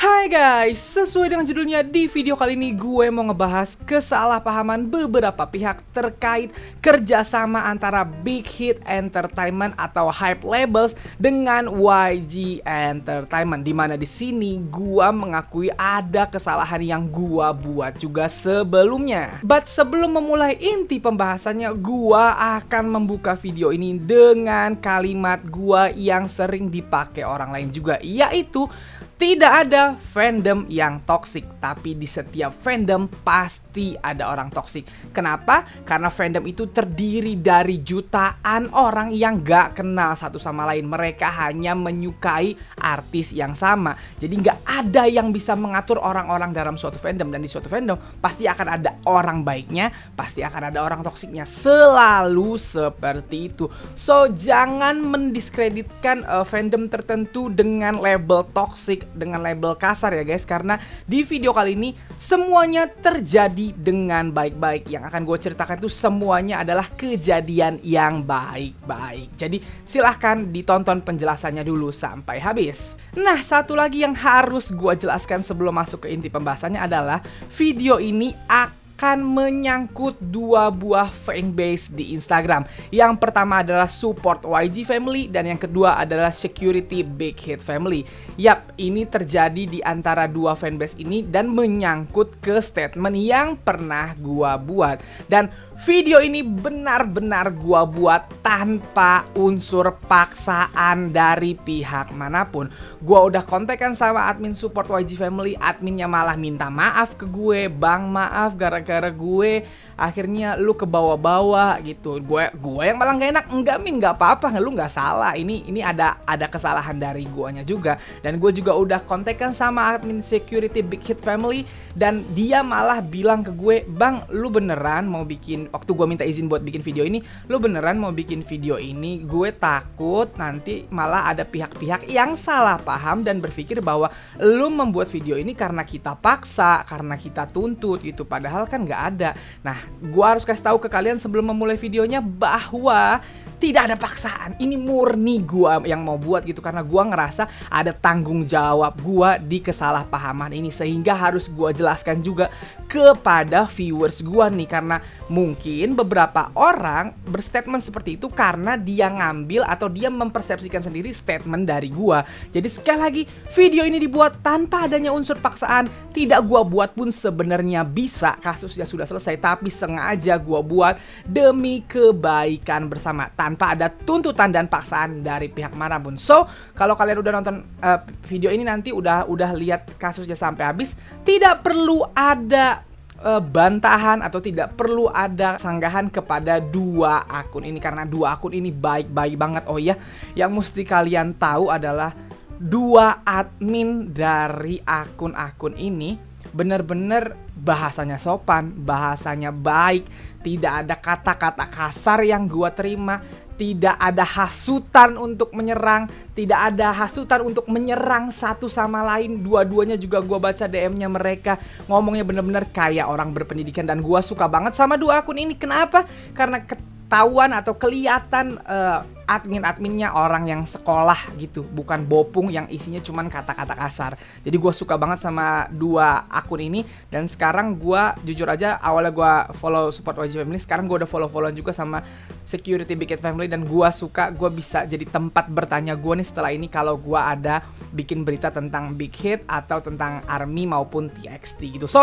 Hai guys, sesuai dengan judulnya di video kali ini gue mau ngebahas kesalahpahaman beberapa pihak terkait kerjasama antara Big Hit Entertainment atau Hype Labels dengan YG Entertainment. Dimana di sini gue mengakui ada kesalahan yang gue buat juga sebelumnya. But sebelum memulai inti pembahasannya, gue akan membuka video ini dengan kalimat gue yang sering dipakai orang lain juga, yaitu tidak ada fandom yang toksik, tapi di setiap fandom pasti ada orang toksik. Kenapa? Karena fandom itu terdiri dari jutaan orang yang gak kenal satu sama lain. Mereka hanya menyukai artis yang sama. Jadi gak ada yang bisa mengatur orang-orang dalam suatu fandom. Dan di suatu fandom pasti akan ada orang baiknya, pasti akan ada orang toksiknya. Selalu seperti itu. So jangan mendiskreditkan fandom tertentu dengan label toksik, dengan label kasar ya guys, karena di video kali ini semuanya terjadi dengan baik-baik. Yang akan gue ceritakan itu semuanya adalah kejadian yang baik-baik. Jadi silahkan ditonton penjelasannya dulu sampai habis. Nah, satu lagi yang harus gue jelaskan sebelum masuk ke inti pembahasannya adalah video ini akan menyangkut dua buah fanbase di Instagram. Yang pertama adalah support YG Family dan yang kedua adalah security Big Hit Family. Yap, ini terjadi di antara dua fanbase ini dan menyangkut ke statement yang pernah gua buat. Dan video ini benar-benar gua buat tanpa unsur paksaan dari pihak manapun. Gua udah kontekan sama admin support YG Family, adminnya malah minta maaf ke gue, "Bang, maaf gara-gara gue akhirnya lu ke bawah-bawah gitu." Gue yang malah gak enak. "Enggak Min, gak apa-apa, lu gak salah. Ini ada kesalahan dari guanya juga." Dan gue juga udah kontekan sama admin security Big Hit Family dan dia malah bilang ke gue, "Bang, lu beneran mau bikin," waktu gue minta izin buat bikin video ini, "lu beneran mau bikin video ini? Gue takut nanti malah ada pihak-pihak yang salah paham dan berpikir bahwa lu membuat video ini karena kita paksa, karena kita tuntut gitu. Padahal kan gak ada." Nah, gue harus kasih tahu ke kalian sebelum memulai videonya bahwa tidak ada paksaan. Ini murni gue yang mau buat gitu, karena gue ngerasa ada tanggung jawab gue di kesalahpahaman ini, sehingga harus gue jelaskan juga kepada viewers gue nih, karena mungkin beberapa orang berstatement seperti itu karena dia ngambil atau dia mempersepsikan sendiri statement dari gue. Jadi sekali lagi, video ini dibuat tanpa adanya unsur paksaan. Tidak gue buat pun sebenarnya bisa, kasusnya sudah selesai, tapi sengaja gue buat demi kebaikan bersama tanpa ada tuntutan dan paksaan dari pihak manapun. So, kalau kalian udah nonton video ini nanti udah lihat kasusnya sampai habis, tidak perlu ada bantahan atau tidak perlu ada sanggahan kepada dua akun ini, karena dua akun ini baik-baik banget. Oh iya, yang mesti kalian tahu adalah dua admin dari akun-akun ini bener-bener bahasanya sopan, bahasanya baik, tidak ada kata-kata kasar yang gua terima, tidak ada hasutan untuk menyerang, tidak ada hasutan untuk menyerang satu sama lain. Dua-duanya juga gua baca DM-nya mereka, ngomongnya bener-bener kayak orang berpendidikan, dan gua suka banget sama dua akun ini. Kenapa? Karena ketahuan atau kelihatan admin-adminnya orang yang sekolah gitu, bukan bopung yang isinya cuman kata-kata kasar. Jadi gue suka banget sama dua akun ini. Dan sekarang gue jujur aja, awalnya gue follow support YG Family, sekarang gue udah follow-followan juga sama security Big Hit Family. Dan gue suka, gue bisa jadi tempat bertanya gue nih setelah ini kalau gue ada bikin berita tentang Big Hit atau tentang ARMY maupun TXT gitu. So,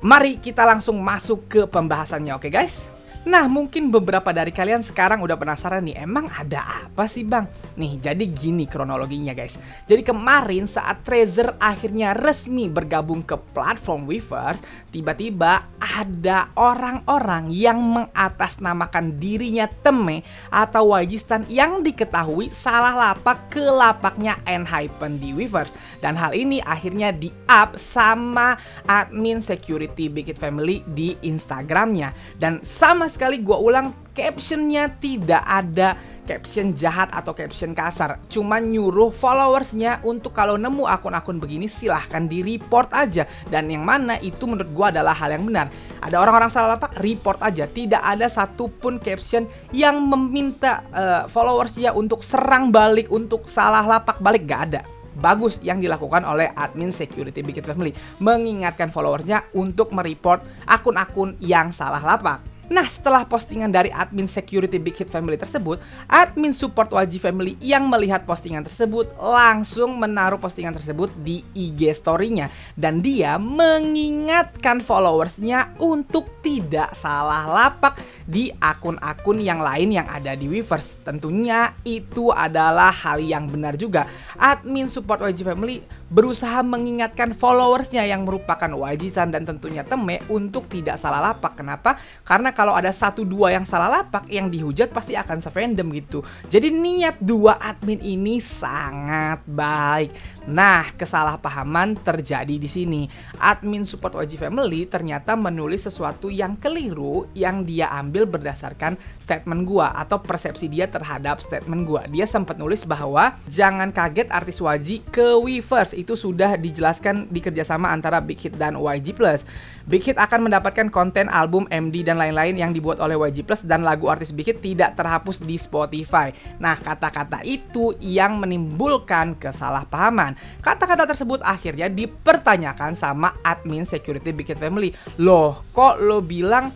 mari kita langsung masuk ke pembahasannya, oke guys? Nah, mungkin beberapa dari kalian sekarang udah penasaran nih, emang ada apa sih bang? Nih, jadi gini kronologinya guys. Jadi kemarin saat Treasure akhirnya resmi bergabung ke platform Weverse, tiba-tiba ada orang-orang yang mengatasnamakan dirinya Teme atau YG Stan yang diketahui salah lapak ke lapaknya Enhypen di Weverse. Dan hal ini akhirnya di-up sama admin security Big Hit Family di Instagramnya. Dan sama sekali gue ulang, captionnya tidak ada caption jahat atau caption kasar, cuma nyuruh followersnya untuk kalau nemu akun-akun begini silahkan di report aja. Dan yang mana itu menurut gue adalah hal yang benar. Ada orang-orang salah lapak, report aja. Tidak ada satupun caption yang meminta followersnya untuk serang balik, untuk salah lapak balik, gak ada. bagus yang dilakukan oleh admin security Big Hit Family, mengingatkan followersnya untuk mereport akun-akun yang salah lapak. Nah, setelah postingan dari admin security Big Hit Family tersebut, admin support YG Family yang melihat postingan tersebut langsung menaruh postingan tersebut di IG story-nya, dan dia mengingatkan followersnya untuk tidak salah lapak di akun-akun yang lain yang ada di Weverse. Tentunya itu adalah hal yang benar juga. Admin support YG Family berusaha mengingatkan followersnya yang merupakan YG-san dan tentunya Teme untuk tidak salah lapak. Kenapa? Karena kalau ada 1-2 yang salah lapak, yang dihujat pasti akan se-fandom gitu. Jadi niat dua admin ini sangat baik. Nah, kesalahpahaman terjadi di sini. Admin support YG Family ternyata menulis sesuatu yang keliru yang dia ambil berdasarkan statement gua atau persepsi dia terhadap statement gua. Dia sempat nulis bahwa jangan kaget artis YG ke Weverse, itu sudah dijelaskan di kerjasama antara Big Hit dan YG Plus. Big Hit akan mendapatkan konten album MD dan lain-lain yang dibuat oleh YG Plus, dan lagu artis Big Hit tidak terhapus di Spotify. Nah, kata-kata itu yang menimbulkan kesalahpahaman. Kata-kata tersebut akhirnya dipertanyakan sama admin security Big Hit Family. Loh, kok lo bilang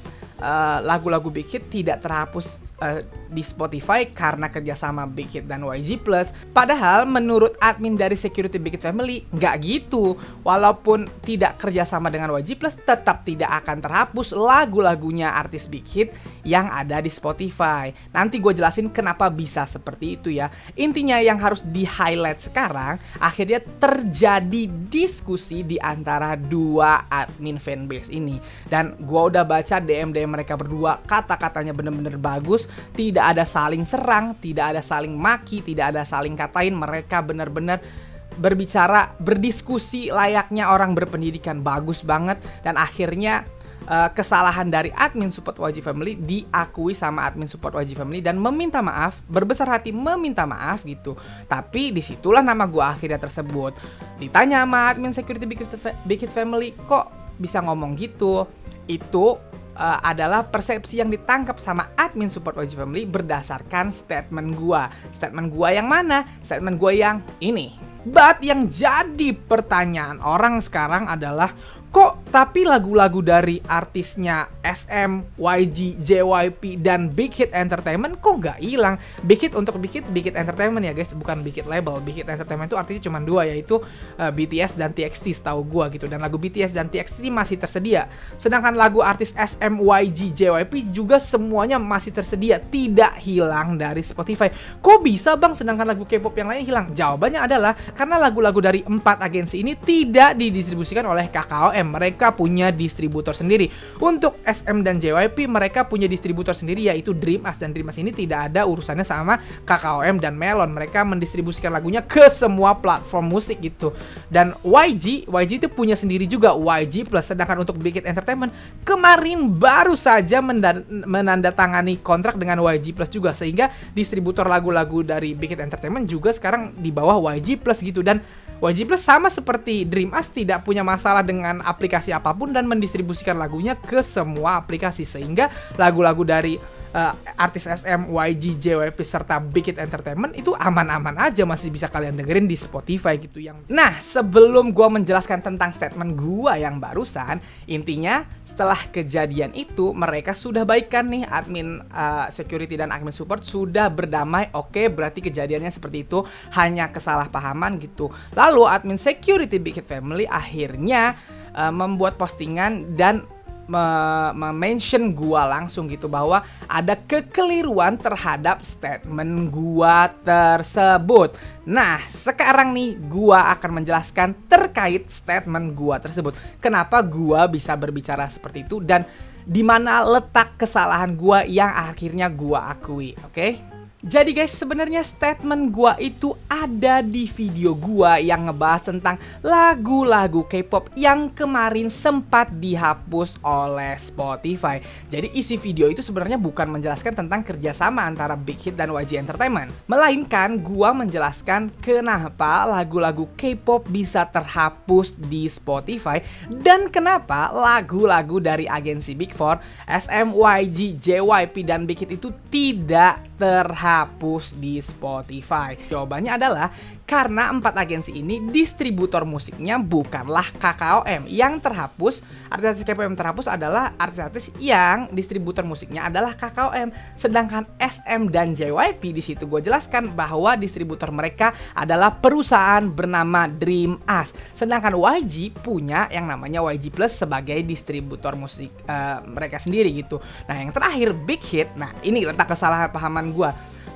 lagu-lagu Big Hit tidak terhapus di Spotify karena kerjasama Big Hit dan YG Plus? Padahal menurut admin dari security Big Hit Family nggak gitu. Walaupun tidak kerjasama dengan YG Plus, tetap tidak akan terhapus lagu-lagunya artis Big Hit yang ada di Spotify. Nanti gue jelasin kenapa bisa seperti itu ya. Intinya yang harus di highlight sekarang, akhirnya terjadi diskusi di antara dua admin fanbase ini, dan gue udah baca DM mereka berdua. Kata-katanya bener-bener bagus, tidak ada saling serang, tidak ada saling maki, tidak ada saling katain. Mereka bener-bener berbicara, berdiskusi layaknya orang berpendidikan. Bagus banget. Dan akhirnya kesalahan dari admin support YG Family diakui sama admin support YG Family dan meminta maaf, berbesar hati meminta maaf gitu. Tapi disitulah nama gue akhirnya tersebut. Ditanya sama admin security Big Hit Family, kok bisa ngomong gitu? Itu adalah persepsi yang ditangkap sama admin support YG Family berdasarkan statement gua. Statement gua yang mana? Statement gua yang ini. But yang jadi pertanyaan orang sekarang adalah, kok tapi lagu-lagu dari artisnya SM, YG, JYP, dan Big Hit Entertainment kok nggak hilang? Big Hit untuk Big Hit Entertainment ya guys, bukan Big Hit label. Big Hit Entertainment itu artinya cuma dua, yaitu BTS dan TXT setahu gua gitu. Dan lagu BTS dan TXT masih tersedia. Sedangkan lagu artis SM, YG, JYP juga semuanya masih tersedia, tidak hilang dari Spotify. Kok bisa bang sedangkan lagu K-pop yang lain hilang? Jawabannya adalah karena lagu-lagu dari 4 agensi ini tidak didistribusikan oleh KKOM. Mereka punya distributor sendiri. Untuk SM dan JYP mereka punya distributor sendiri, yaitu Dream Us, dan Dream Us ini tidak ada urusannya sama KKOM dan Melon. Mereka mendistribusikan lagunya ke semua platform musik gitu. Dan YG itu punya sendiri juga, YG Plus. Sedangkan untuk Big Hit Entertainment kemarin baru saja menandatangani kontrak dengan YG Plus juga, sehingga distributor lagu-lagu dari Big Hit Entertainment juga sekarang di bawah YG Plus gitu. Dan YG Plus sama seperti Dream Us tidak punya masalah dengan aplikasi apapun dan mendistribusikan lagunya ke semua aplikasi, sehingga lagu-lagu dari artis SM, YG, JYP serta Big Hit Entertainment itu aman-aman aja, masih bisa kalian dengerin di Spotify gitu. Nah, sebelum gua menjelaskan tentang statement gua yang barusan, intinya setelah kejadian itu mereka sudah baikan nih, admin security dan admin support sudah berdamai. Oke, berarti kejadiannya seperti itu, hanya kesalahpahaman gitu. Lalu admin security Big Hit Family akhirnya membuat postingan dan mention gua langsung gitu bahwa ada kekeliruan terhadap statement gua tersebut. Nah, sekarang nih gua akan menjelaskan terkait statement gua tersebut. Kenapa gua bisa berbicara seperti itu dan di mana letak kesalahan gua yang akhirnya gua akui, oke? Jadi guys, sebenarnya statement gua itu ada di video gua yang ngebahas tentang lagu-lagu K-pop yang kemarin sempat dihapus oleh Spotify. Jadi isi video itu sebenarnya bukan menjelaskan tentang kerjasama antara Big Hit dan YG Entertainment, melainkan gua menjelaskan kenapa lagu-lagu K-pop bisa terhapus di Spotify dan kenapa lagu-lagu dari agensi Big Four, SM, YG, JYP, dan Big Hit itu tidak terhapus di Spotify. Jawabannya adalah Karena 4 agensi ini distributor musiknya bukanlah KKOM. Yang terhapus, artis KPOM terhapus adalah artis-artis yang distributor musiknya adalah KKOM. Sedangkan SM dan JYP di situ gue jelaskan bahwa distributor mereka adalah perusahaan bernama Dream Us. Sedangkan YG punya yang namanya YG Plus sebagai distributor musik mereka sendiri gitu. Nah, yang terakhir Big Hit. Nah, ini letak kesalahpahaman gue.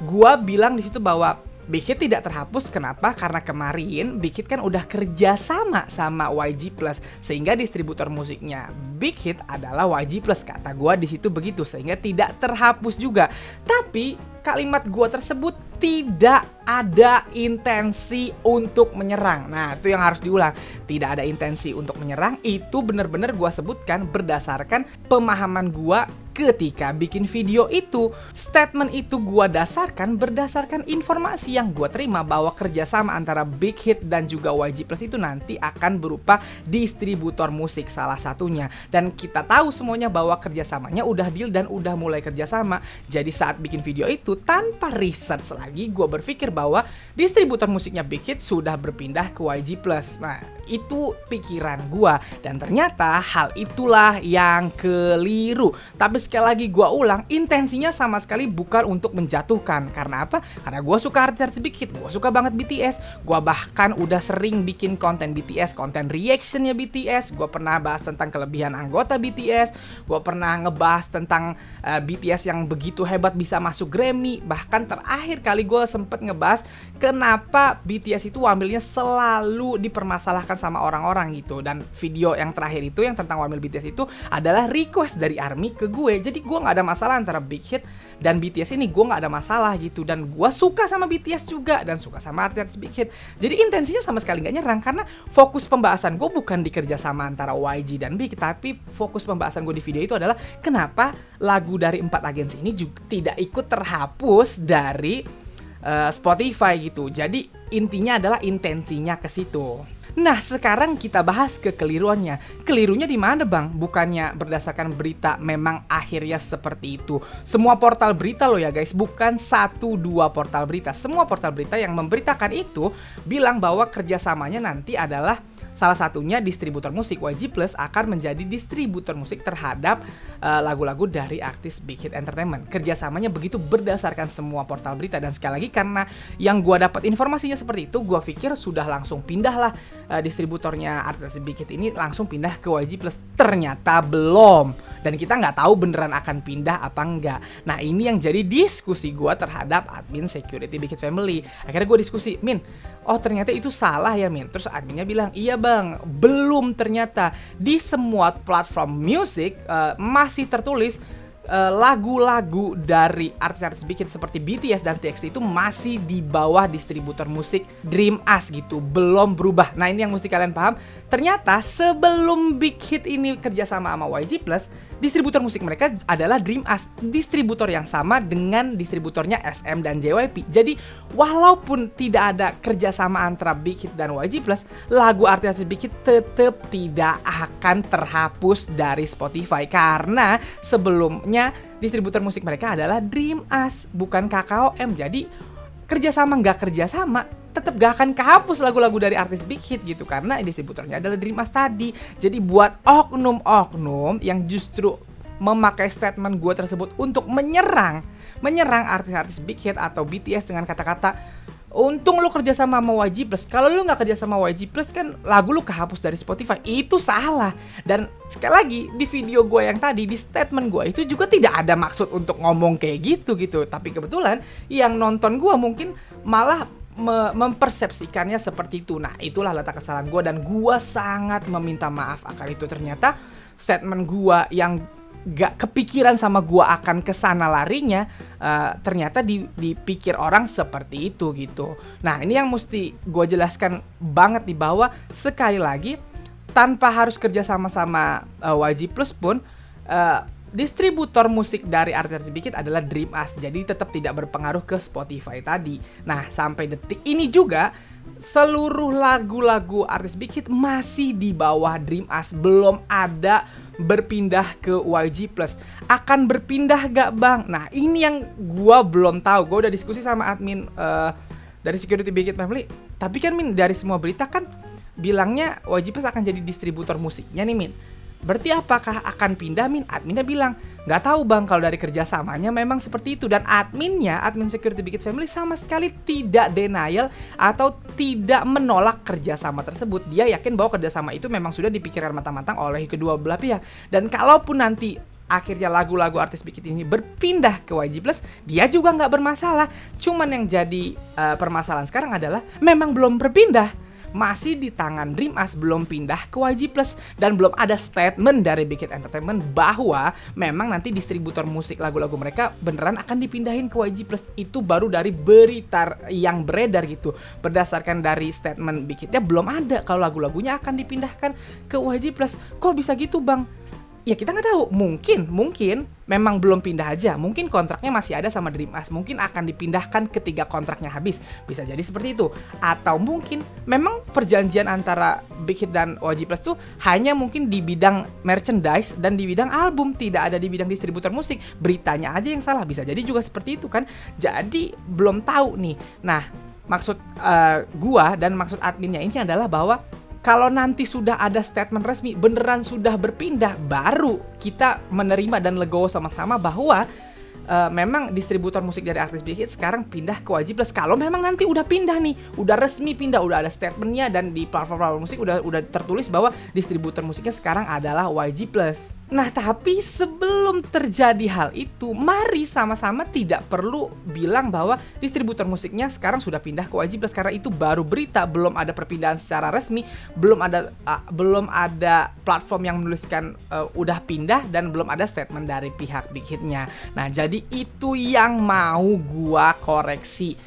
Gue bilang di situ bahwa Big Hit tidak terhapus. Kenapa? Karena kemarin Big Hit kan udah kerja sama YG Plus, sehingga distributor musiknya Big Hit adalah YG Plus. Kata gua di situ begitu, sehingga tidak terhapus juga. Tapi kalimat gua tersebut tidak ada intensi untuk menyerang. Nah, itu yang harus diulang. Tidak ada intensi untuk menyerang, itu benar-benar gua sebutkan berdasarkan pemahaman gua ketika bikin video itu. Statement itu gua dasarkan berdasarkan informasi yang gua terima bahwa kerjasama antara Big Hit dan juga YG Plus itu nanti akan berupa distributor musik salah satunya. Dan kita tahu semuanya bahwa kerjasamanya udah deal dan udah mulai kerjasama. Jadi saat bikin video itu tanpa research lagi, gua berpikir bahwa distributor musiknya Big Hit sudah berpindah ke YG Plus. Nah, itu pikiran gua, dan ternyata hal itulah yang keliru. Tapi sekali lagi gua ulang, intensinya sama sekali bukan untuk menjatuhkan. Karena apa? Karena gua suka artis Big Hit, gua suka banget BTS. Gua bahkan udah sering bikin konten BTS, konten reactionnya BTS. Gua pernah bahas tentang kelebihan anggota BTS. Gua pernah ngebahas tentang BTS yang begitu hebat bisa masuk Grammy. Bahkan terakhir kali gua sempet ngebahas kenapa BTS itu Wamilnya selalu dipermasalahkan sama orang-orang gitu. Dan video yang terakhir itu yang tentang Wamil BTS itu adalah request dari ARMY ke gue. Jadi gue gak ada masalah antara Big Hit dan BTS ini, gue gak ada masalah gitu. Dan gue suka sama BTS juga dan suka sama artis Big Hit. Jadi intensinya sama sekali gak nyerang, karena fokus pembahasan gue bukan di kerjasama antara YG dan Big Hit, tapi fokus pembahasan gue di video itu adalah kenapa lagu dari 4 agensi ini juga tidak ikut terhapus dari Spotify gitu. Jadi intinya adalah intensinya ke situ. Nah, sekarang kita bahas kekeliruannya. Kelirunya di mana, Bang? Bukannya berdasarkan berita memang akhirnya seperti itu. Semua portal berita loh ya, guys, bukan 1-2 portal berita. Semua portal berita yang memberitakan itu bilang bahwa kerjasamanya nanti adalah salah satunya distributor musik YG Plus akan menjadi distributor musik terhadap lagu-lagu dari artis Big Hit Entertainment. Kerjasamanya begitu berdasarkan semua portal berita. Dan sekali lagi, karena yang gue dapat informasinya seperti itu, gue pikir sudah langsung pindah lah distributornya artis Big Hit ini langsung pindah ke YG Plus. Ternyata belum. Dan kita nggak tahu beneran akan pindah apa enggak. Nah, ini yang jadi diskusi gue terhadap admin security Big Hit Family. Akhirnya gue diskusi, Min, oh ternyata itu salah ya, Min. Terus adminnya bilang, iya bang, belum, ternyata di semua platform musik masih tertulis lagu-lagu dari artis-artis Big Hit seperti BTS dan TXT itu masih di bawah distributor musik Dream Us gitu, belum berubah. Nah, ini yang mesti kalian paham. Ternyata sebelum Big Hit ini kerjasama sama YG Plus, distributor musik mereka adalah Dream Us, distributor yang sama dengan distributornya SM dan JYP. Jadi walaupun tidak ada kerjasama antara Big Hit dan YG Plus, lagu artis Big Hit tetap tidak akan terhapus dari Spotify, karena sebelumnya distributor musik mereka adalah Dream Us, bukan KKOM. Jadi kerjasama nggak kerjasama, tetap gak akan kehapus lagu-lagu dari artis Big Hit gitu, karena distributornya adalah Dream Us tadi. Jadi buat oknum-oknum yang justru memakai statement gue tersebut untuk menyerang artis-artis Big Hit atau BTS dengan kata-kata, untung lu kerja sama YG Plus. Kalau lu nggak kerja sama YG Plus kan lagu lu kehapus dari Spotify. Itu salah. Dan sekali lagi di video gue yang tadi, di statement gue itu juga tidak ada maksud untuk ngomong kayak gitu. Tapi kebetulan yang nonton gue mungkin malah mempersepsikannya seperti itu. Nah, itulah letak kesalahan gue, dan gue sangat meminta maaf akan itu. Ternyata statement gue yang gak kepikiran sama gua akan kesana larinya, ternyata dipikir orang seperti itu gitu. Nah, ini yang mesti gua jelaskan banget di bawah. Sekali lagi, tanpa harus kerja sama-sama YG Plus pun, distributor musik dari artis Big Hit adalah Dream Us. Jadi tetap tidak berpengaruh ke Spotify tadi. Nah, sampai detik ini juga seluruh lagu-lagu artis Big Hit masih di bawah Dream Us, belum ada berpindah ke YG Plus. Akan berpindah gak, Bang? Nah, ini yang gua belum tahu. Gua udah diskusi sama admin dari security Big Hit Family. Tapi kan Min, dari semua berita kan bilangnya YG Plus akan jadi distributor musiknya nih Min. Berarti apakah akan pindah Min? Adminnya bilang, nggak tahu bang, kalau dari kerjasamanya memang seperti itu. Dan admin Security Big Hit Family sama sekali tidak denial atau tidak menolak kerjasama tersebut. Dia yakin bahwa kerjasama itu memang sudah dipikirkan matang-matang oleh kedua belah pihak. Dan kalaupun nanti akhirnya lagu-lagu artis Big Hit ini berpindah ke YG Plus, dia juga nggak bermasalah. Cuman yang jadi permasalahan sekarang adalah memang belum berpindah, masih di tangan Dream As, belum pindah ke YG Plus, dan belum ada statement dari Big Hit Entertainment bahwa memang nanti distributor musik lagu-lagu mereka beneran akan dipindahin ke YG Plus. Itu baru dari berita yang beredar gitu. Berdasarkan dari statement Big Hitnya belum ada kalau lagu-lagunya akan dipindahkan ke YG Plus. Kok bisa gitu bang? Ya kita nggak tahu, mungkin memang belum pindah aja, mungkin kontraknya masih ada sama Dream As, mungkin akan dipindahkan ketika kontraknya habis, bisa jadi seperti itu. Atau mungkin memang perjanjian antara Big Hit dan YG Plus tuh hanya mungkin di bidang merchandise dan di bidang album, tidak ada di bidang distributor musik. Beritanya aja yang salah, bisa jadi juga seperti itu kan. Jadi belum tahu nih. Nah, maksud gua dan maksud adminnya ini adalah bahwa kalau nanti sudah ada statement resmi, beneran sudah berpindah, baru kita menerima dan legowo sama-sama bahwa memang distributor musik dari artis Big Hit sekarang pindah ke YG Plus. Kalau memang nanti udah pindah nih, udah resmi pindah, udah ada statementnya, dan di platform musik udah tertulis bahwa distributor musiknya sekarang adalah YG Plus. Nah, tapi sebelum terjadi hal itu, mari sama-sama tidak perlu bilang bahwa distributor musiknya sekarang sudah pindah ke YG Plus, karena itu baru berita, belum ada perpindahan secara resmi, belum ada platform yang menuliskan udah pindah, dan belum ada statement dari pihak Big Hit-nya. Nah, jadi itu yang mau gua koreksi.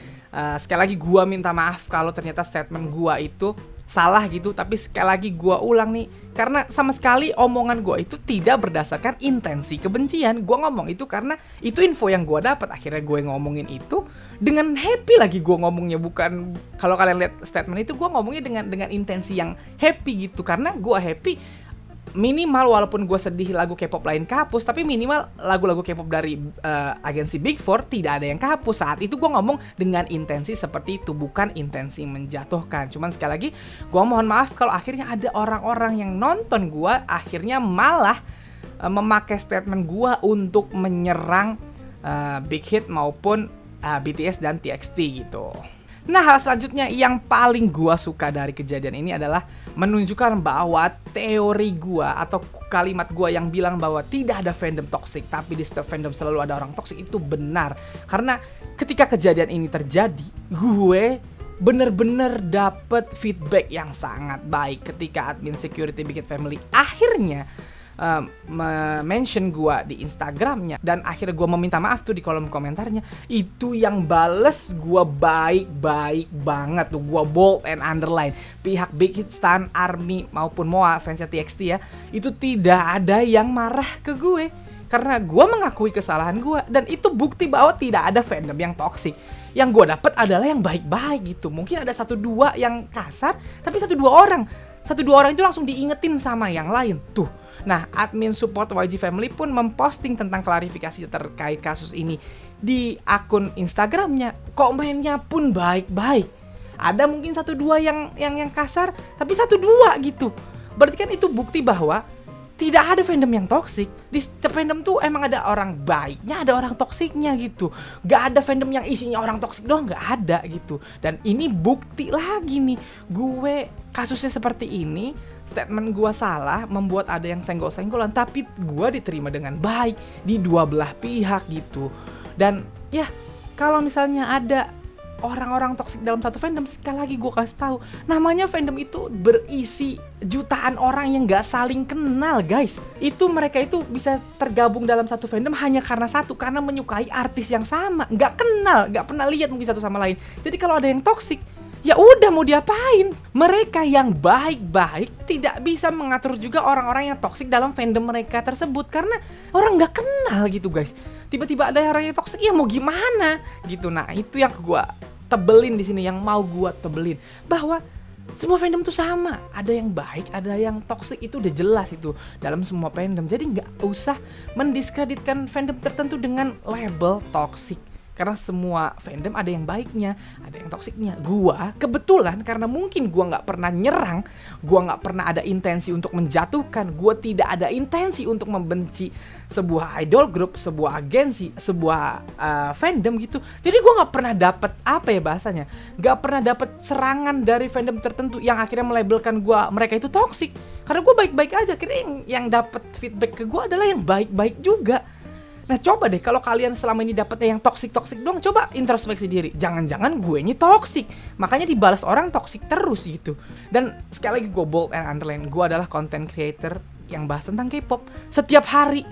Sekali lagi gua minta maaf kalau ternyata statement gua itu salah gitu, tapi sekali lagi gue ulang nih, karena sama sekali omongan gue itu tidak berdasarkan intensi kebencian. Gue ngomong itu karena itu info yang gue dapat, akhirnya gue ngomongin itu dengan happy lagi. Gue ngomongnya bukan, kalau kalian lihat statement itu, gue ngomongnya dengan intensi yang happy gitu, karena gue happy. Minimal walaupun gue sedih lagu K-pop lain kehapus, tapi minimal lagu-lagu K-pop dari agensi Big Four tidak ada yang kehapus. Saat itu gue ngomong dengan intensi seperti itu, bukan intensi menjatuhkan. Cuman sekali lagi gue mohon maaf kalau akhirnya ada orang-orang yang nonton gue akhirnya malah memakai statement gue untuk menyerang Big Hit maupun BTS dan TXT gitu. Nah, hal selanjutnya yang paling gua suka dari kejadian ini adalah menunjukkan bahwa teori gua atau kalimat gua yang bilang bahwa tidak ada fandom toxic, tapi di setiap fandom selalu ada orang toxic, itu benar. Karena ketika kejadian ini terjadi, gue bener-bener dapet feedback yang sangat baik ketika admin Security Big Hit Family akhirnya mention gue di Instagramnya, dan akhirnya gue meminta maaf tuh di kolom komentarnya. Itu yang bales gue baik-baik banget tuh, gue bold and underline. Pihak Big Hit Stan, ARMY maupun MOA fansnya TXT ya, itu tidak ada yang marah ke gue karena gue mengakui kesalahan gue, dan itu bukti bahwa tidak ada fandom yang toksik. Yang gue dapet adalah yang baik-baik gitu. Mungkin ada 1-2 yang kasar, tapi 1-2 orang itu langsung diingetin sama yang lain tuh. Nah, admin support YG Family pun memposting tentang klarifikasi terkait kasus ini di akun Instagramnya. Komennya pun baik-baik. Ada mungkin 1-2 yang kasar, tapi 1-2 gitu. Berarti kan itu bukti bahwa tidak ada fandom yang toksik. Di setiap fandom tuh emang ada orang baiknya, ada orang toksiknya gitu. Gak ada fandom yang isinya orang toksik doang, gak ada gitu. Dan ini bukti lagi nih, gue kasusnya seperti ini, statement gue salah, membuat ada yang senggol-senggolan, tapi gue diterima dengan baik di dua belah pihak gitu. Dan ya, kalau misalnya ada orang-orang toksik dalam satu fandom, sekali lagi gue kasih tahu, namanya fandom itu berisi jutaan orang yang gak saling kenal guys. Itu mereka itu bisa tergabung dalam satu fandom hanya karena menyukai artis yang sama, gak kenal, gak pernah lihat mungkin satu sama lain. Jadi kalau ada yang toksik, ya udah mau diapain? Mereka yang baik-baik tidak bisa mengatur juga orang-orang yang toksik dalam fandom mereka tersebut, karena orang gak kenal gitu guys. Tiba-tiba ada orang yang toksik, ya mau gimana gitu. Nah, itu yang gue tebelin di sini, yang mau gue tebelin, bahwa semua fandom tuh sama, ada yang baik, ada yang toksik, itu udah jelas itu dalam semua fandom. Jadi nggak usah mendiskreditkan fandom tertentu dengan label toksik, Karena semua fandom ada yang baiknya, ada yang toksiknya. Gua kebetulan karena mungkin gua nggak pernah nyerang, gua nggak pernah ada intensi untuk menjatuhkan, gua tidak ada intensi untuk membenci sebuah idol group, sebuah agensi, sebuah fandom gitu. Jadi gua nggak pernah dapet apa ya bahasanya, nggak pernah dapet serangan dari fandom tertentu yang akhirnya melabelkan gua mereka itu toksik. Karena gua baik-baik aja. Akhirnya yang dapet feedback ke gua adalah yang baik-baik juga. Nah coba deh kalau kalian selama ini dapetnya yang toksik doang, coba introspeksi diri. Jangan-jangan gue nya toksik, makanya dibalas orang toksik terus gitu. Dan sekali lagi gue bold and underline, gue adalah content creator yang bahas tentang K-pop. Setiap hari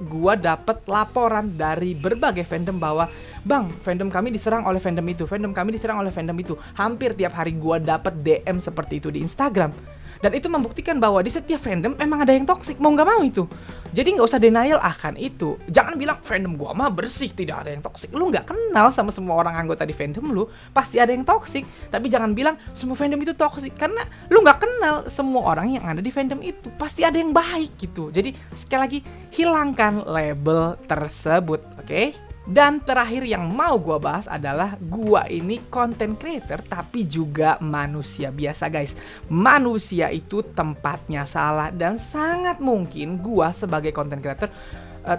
gue dapet laporan dari berbagai fandom bahwa bang, fandom kami diserang oleh fandom itu, fandom kami diserang oleh fandom itu. Hampir tiap hari gue dapet DM seperti itu di Instagram. Dan itu membuktikan bahwa di setiap fandom emang ada yang toksik, mau nggak mau itu. Jadi nggak usah denial akan itu. Jangan bilang fandom gua mah bersih, tidak ada yang toksik. Lu nggak kenal sama semua orang anggota di fandom lu, pasti ada yang toksik. Tapi jangan bilang semua fandom itu toksik, karena lu nggak kenal semua orang yang ada di fandom itu. Pasti ada yang baik gitu. Jadi sekali lagi, hilangkan label tersebut, oke? Dan terakhir yang mau gua bahas adalah gua ini content creator tapi juga manusia biasa guys. Manusia itu tempatnya salah dan sangat mungkin gua sebagai content creator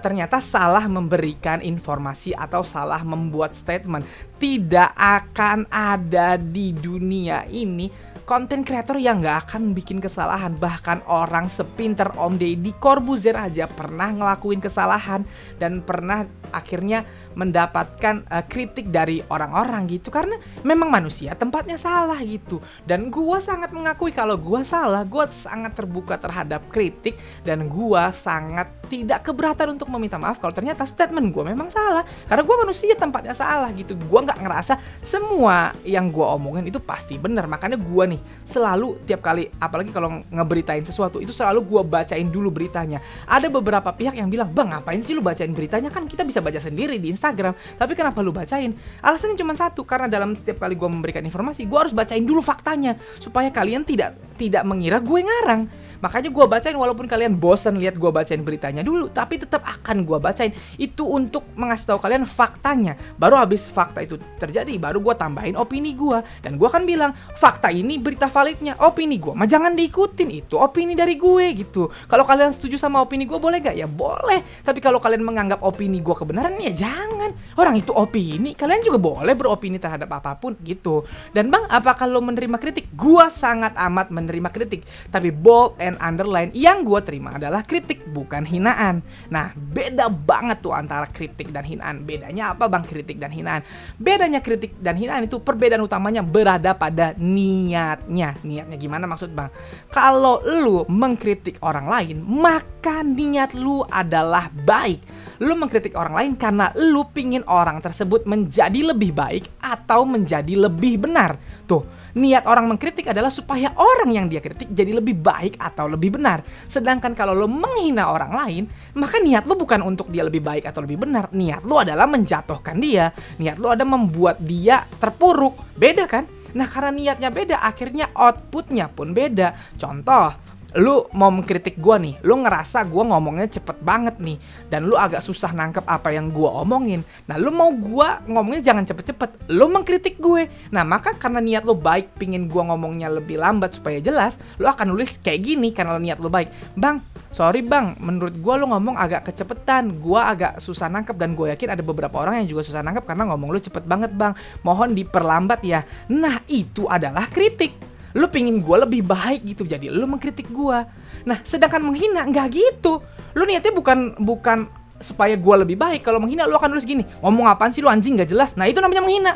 ternyata salah memberikan informasi atau salah membuat statement. Tidak akan ada di dunia ini konten kreator yang gak akan bikin kesalahan. Bahkan orang sepinter Om Deddy Corbuzier aja pernah ngelakuin kesalahan dan pernah akhirnya mendapatkan kritik dari orang-orang gitu, karena memang manusia tempatnya salah gitu. Dan gua sangat mengakui kalau gua salah, gua sangat terbuka terhadap kritik dan gua sangat tidak keberatan untuk meminta maaf kalau ternyata statement gua memang salah, karena gua manusia tempatnya salah gitu. Gua nggak ngerasa semua yang gua omongin itu pasti benar, makanya gua nih selalu tiap kali, apalagi kalau ngeberitain sesuatu itu selalu gua bacain dulu beritanya. Ada beberapa pihak yang bilang, bang ngapain sih lu bacain beritanya, kan kita bisa baca sendiri di Instagram, tapi kenapa lu bacain? Alasannya cuma satu, karena dalam setiap kali gue memberikan informasi, gue harus bacain dulu faktanya supaya kalian tidak mengira gue ngarang. Makanya gue bacain walaupun kalian bosan lihat gue bacain beritanya dulu, tapi tetap akan gue bacain. Itu untuk mengasih tahu kalian faktanya. Baru habis fakta itu terjadi, baru gue tambahin opini gue. Dan gue akan bilang, fakta ini berita validnya, opini gue mah jangan diikutin, itu opini dari gue gitu. Kalau kalian setuju sama opini gue boleh gak? Ya boleh. Tapi kalau kalian menganggap opini gue kebenaran, ya jangan. Orang itu opini, kalian juga boleh beropini terhadap apapun gitu. Dan bang, apakah lo menerima kritik? Gue sangat amat menerima kritik. Tapi bold and underline, yang gue terima adalah kritik, bukan hinaan. Nah, beda banget tuh antara kritik dan hinaan. Bedanya apa bang kritik dan hinaan? Bedanya kritik dan hinaan itu perbedaan utamanya berada pada niatnya. Niatnya gimana maksud bang? Kalau lu mengkritik orang lain, maka niat lu adalah baik. Lu mengkritik orang lain karena lu pingin orang tersebut menjadi lebih baik atau menjadi lebih benar. Tuh, niat orang mengkritik adalah supaya orang yang dia kritik jadi lebih baik atau lebih benar. Sedangkan kalau lu menghina orang lain, maka niat lu bukan untuk dia lebih baik atau lebih benar. Niat lu adalah menjatuhkan dia. Niat lu ada membuat dia terpuruk. Beda kan? Nah, karena niatnya beda, akhirnya outputnya pun beda. Contoh, lu mau mengkritik gue nih, lu ngerasa gue ngomongnya cepet banget nih, dan lu agak susah nangkep apa yang gue omongin. Nah, lu mau gue ngomongnya jangan cepet-cepet, lu mengkritik gue. Nah, maka karena niat lu baik, pingin gue ngomongnya lebih lambat supaya jelas, lu akan nulis kayak gini karena niat lu baik. Bang, sorry bang, menurut gue lu ngomong agak kecepetan, gue agak susah nangkep, dan gue yakin ada beberapa orang yang juga susah nangkep karena ngomong lu cepet banget bang, mohon diperlambat ya. Nah, itu adalah kritik. Lu pingin gue lebih baik gitu, jadi lu mengkritik gue. Nah, sedangkan menghina nggak gitu. Lu niatnya bukan supaya gue lebih baik. Kalau menghina lu akan nulis gini, ngomong apaan sih lu anjing gak jelas. Nah, itu namanya menghina.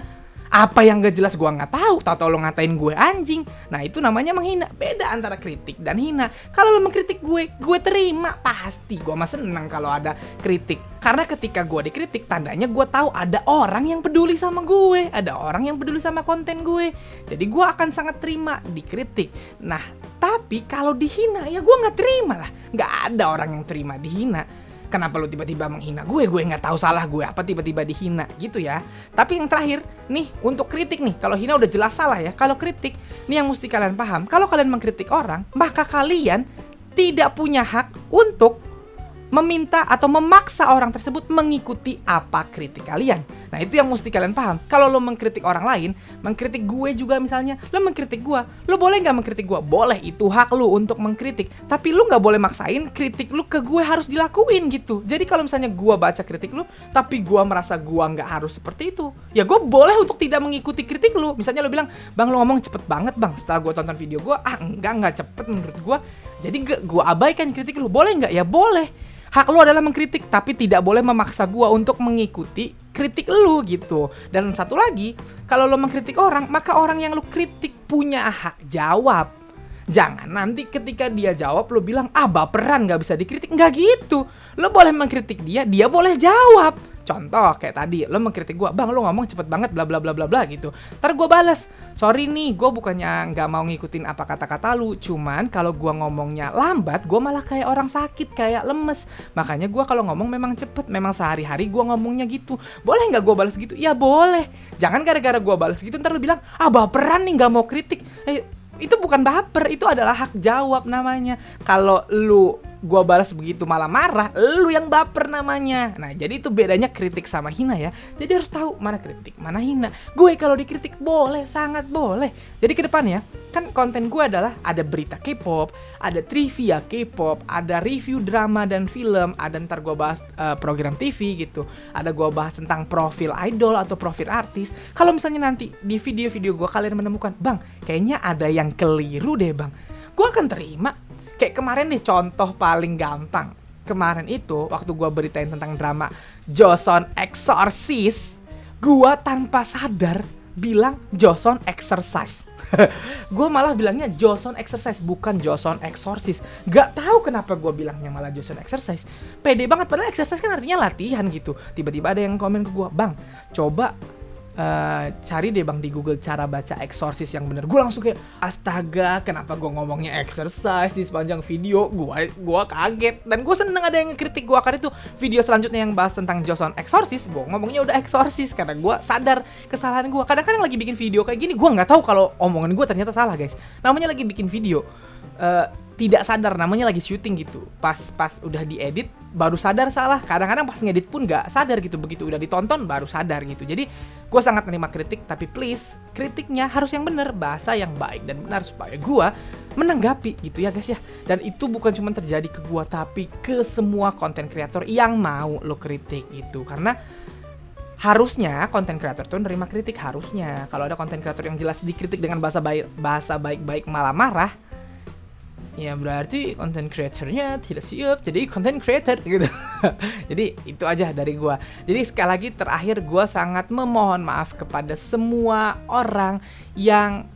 Apa yang gak jelas gue nggak tahu lo ngatain gue anjing. Nah, itu namanya menghina. Beda antara kritik dan hina. Kalau lo mengkritik gue terima. Pasti gue mah seneng kalau ada kritik. Karena ketika gue dikritik, tandanya gue tahu ada orang yang peduli sama gue, ada orang yang peduli sama konten gue. Jadi gue akan sangat terima dikritik. Nah, tapi kalau dihina ya gue nggak terima lah. Nggak ada orang yang terima dihina. Kenapa lu tiba-tiba menghina gue nggak tahu salah gue apa tiba-tiba dihina gitu ya. Tapi yang terakhir nih, untuk kritik nih, kalau hina udah jelas salah ya. Kalau kritik nih yang mesti kalian paham, kalau kalian mengkritik orang, maka kalian tidak punya hak untuk meminta atau memaksa orang tersebut mengikuti apa kritik kalian. Nah, itu yang mesti kalian paham. Kalau lo mengkritik orang lain, mengkritik gue juga misalnya, lo mengkritik gue, lo boleh nggak mengkritik gue? Boleh, itu hak lo untuk mengkritik. Tapi lo nggak boleh maksain kritik lo ke gue harus dilakuin gitu. Jadi kalau misalnya gue baca kritik lo, tapi gue merasa gue nggak harus seperti itu, ya gue boleh untuk tidak mengikuti kritik lo. Misalnya lo bilang, bang lo ngomong cepet banget bang. Setelah gue tonton video gue, nggak cepet menurut gue. Jadi gue abaikan kritik lo. Boleh nggak? Ya boleh. Hak lu adalah mengkritik, tapi tidak boleh memaksa gua untuk mengikuti kritik lu gitu. Dan satu lagi, kalau lu mengkritik orang, maka orang yang lu kritik punya hak jawab. Jangan nanti ketika dia jawab lu bilang, baperan gak bisa dikritik. Nggak gitu. Lu boleh mengkritik dia, dia boleh jawab. Contoh kayak tadi, lo mengkritik gue, bang lo ngomong cepet banget bla bla bla bla bla gitu. Ntar gue balas, sorry nih, gue bukannya nggak mau ngikutin apa kata-kata lu, cuman kalau gue ngomongnya lambat, gue malah kayak orang sakit, kayak lemes. Makanya gue kalau ngomong memang cepet, memang sehari-hari gue ngomongnya gitu. Boleh nggak gue balas gitu? Ya boleh. Jangan gara-gara gue balas gitu, ntar lo bilang, baperan nih nggak mau kritik. Itu bukan baper, itu adalah hak jawab namanya. Kalau lu gua balas begitu malah marah, lu yang baper namanya. Nah, jadi itu bedanya kritik sama hina ya. Jadi harus tahu mana kritik, mana hina. Gue kalau dikritik boleh, sangat boleh. Jadi ke depannya kan konten gue adalah ada berita K-pop, ada trivia K-pop, ada review drama dan film, ada ntar gue bahas program TV gitu. Ada gue bahas tentang profil idol atau profil artis. Kalau misalnya nanti di video-video gue kalian menemukan, bang, kayaknya ada yang keliru deh bang, gue akan terima. Kayak kemarin nih contoh paling gampang. Kemarin itu waktu gue beritain tentang drama Joseon Exorcist, gue tanpa sadar bilang Joseon Exercise. Gue malah bilangnya Joseon Exercise, bukan Joseon Exorcist. Gak tahu kenapa gue bilangnya malah Joseon Exercise. Pede banget, padahal exercise kan artinya latihan gitu. Tiba-tiba ada yang komen ke gue, bang, coba cari deh bang di Google cara baca exorcist yang bener. Gue langsung kayak, astaga, kenapa gue ngomongnya exercise di sepanjang video? Gue kaget. Dan gue seneng ada yang ngekritik gue, karena itu video selanjutnya yang bahas tentang Joseon Exorcist, gue ngomongnya udah exorcist karena gue sadar kesalahan gue. Kadang-kadang lagi bikin video kayak gini, gue nggak tahu kalau omongan gue ternyata salah guys. Namanya lagi bikin video, tidak sadar, namanya lagi syuting gitu. Pas udah diedit baru sadar salah. Kadang-kadang pas ngedit pun nggak sadar gitu. Begitu udah ditonton baru sadar gitu. Jadi gue sangat menerima kritik, tapi please kritiknya harus yang bener, bahasa yang baik dan benar supaya gue menanggapi gitu ya guys ya. Dan itu bukan cuma terjadi ke gue, tapi ke semua konten kreator yang mau lo kritik gitu. Karena harusnya konten kreator tuh nerima kritik, harusnya. Kalau ada konten kreator yang jelas dikritik dengan bahasa baik-baik malah marah, ya berarti konten creatornya tidak siap jadi konten creator gitu. Jadi itu aja dari gua. Jadi sekali lagi terakhir, gua sangat memohon maaf kepada semua orang yang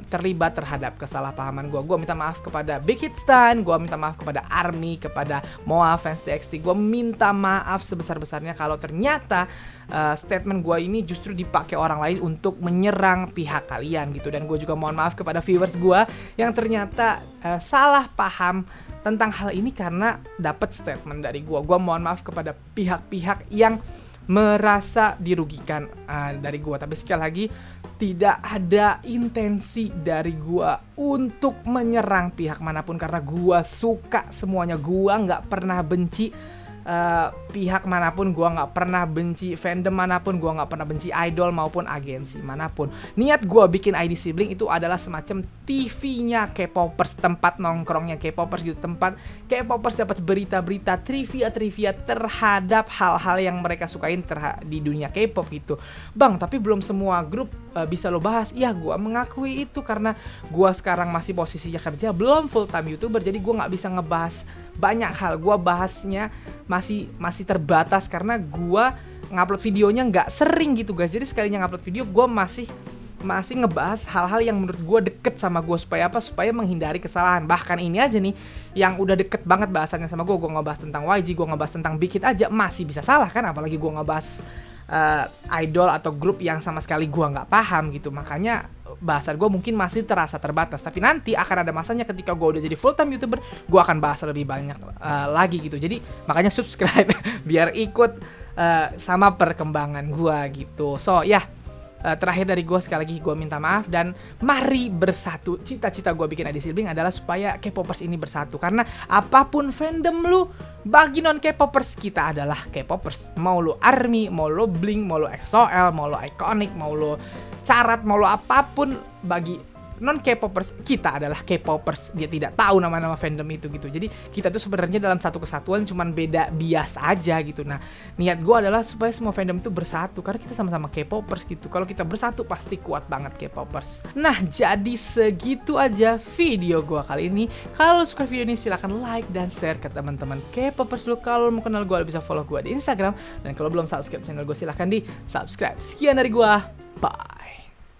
terlibat terhadap kesalahpahaman gua. Gua minta maaf kepada Big Hit Stan, gua minta maaf kepada ARMY, kepada Moa fans TXT. Gua minta maaf sebesar-besarnya kalau ternyata statement gue ini justru dipakai orang lain untuk menyerang pihak kalian gitu. Dan gue juga mohon maaf kepada viewers gue yang ternyata salah paham tentang hal ini karena dapat statement dari gue. Gue mohon maaf kepada pihak-pihak yang merasa dirugikan dari gue. Tapi sekali lagi, tidak ada intensi dari gue untuk menyerang pihak manapun, karena gue suka semuanya. Gue nggak pernah benci pihak manapun, gue nggak pernah benci fandom manapun, gue nggak pernah benci idol maupun agensi manapun. Niat gue bikin ID Sibling itu adalah semacam TV-nya K-popers, tempat nongkrongnya K-popers gitu, tempat K-popers dapat berita-berita, trivia terhadap hal-hal yang mereka sukain di dunia K-pop gitu. Bang, tapi belum semua grup bisa lo bahas. Ya, gue mengakui itu karena gue sekarang masih posisinya kerja, belum full time YouTuber, jadi gue nggak bisa ngebahas banyak hal. Gue bahasnya masih terbatas karena gue ngupload videonya nggak sering gitu guys. Jadi sekalinya ngupload video, gue masih ngebahas hal-hal yang menurut gue deket sama gue. Supaya apa? Supaya menghindari kesalahan. Bahkan ini aja nih yang udah deket banget bahasannya sama gue ngebahas tentang YG, gue ngebahas tentang Big Hit aja masih bisa salah kan, apalagi gue ngebahas idol atau grup yang sama sekali gue nggak paham gitu. Makanya bahasan gue mungkin masih terasa terbatas. Tapi nanti akan ada masanya ketika gue udah jadi full time YouTuber, gue akan bahas lebih banyak lagi gitu. Jadi makanya subscribe biar ikut sama perkembangan gue gitu. So ya, terakhir dari gue, sekali lagi gue minta maaf, dan mari bersatu. Cita-cita gue bikin ID Sibling adalah supaya K-popers ini bersatu, karena apapun fandom lu, bagi non K-popers kita adalah K-popers. Mau lu ARMY, mau lu Blink, mau lu EXO-L, mau lu Iconic, mau lu Carat, mau lu apapun, bagi non K-popers kita adalah K-popers. Dia tidak tahu nama-nama fandom itu gitu. Jadi kita tuh sebenarnya dalam satu kesatuan, cuman beda bias aja gitu. Nah, niat gue adalah supaya semua fandom itu bersatu, karena kita sama-sama K-popers gitu. Kalau kita bersatu pasti kuat banget K-popers. Nah, jadi segitu aja video gue kali ini. Kalau suka video ini silahkan like dan share ke teman-teman K-popers lu. Kalau mau kenal gue bisa follow gue di Instagram, dan kalau belum subscribe channel gue silahkan di subscribe. Sekian dari gue, bye.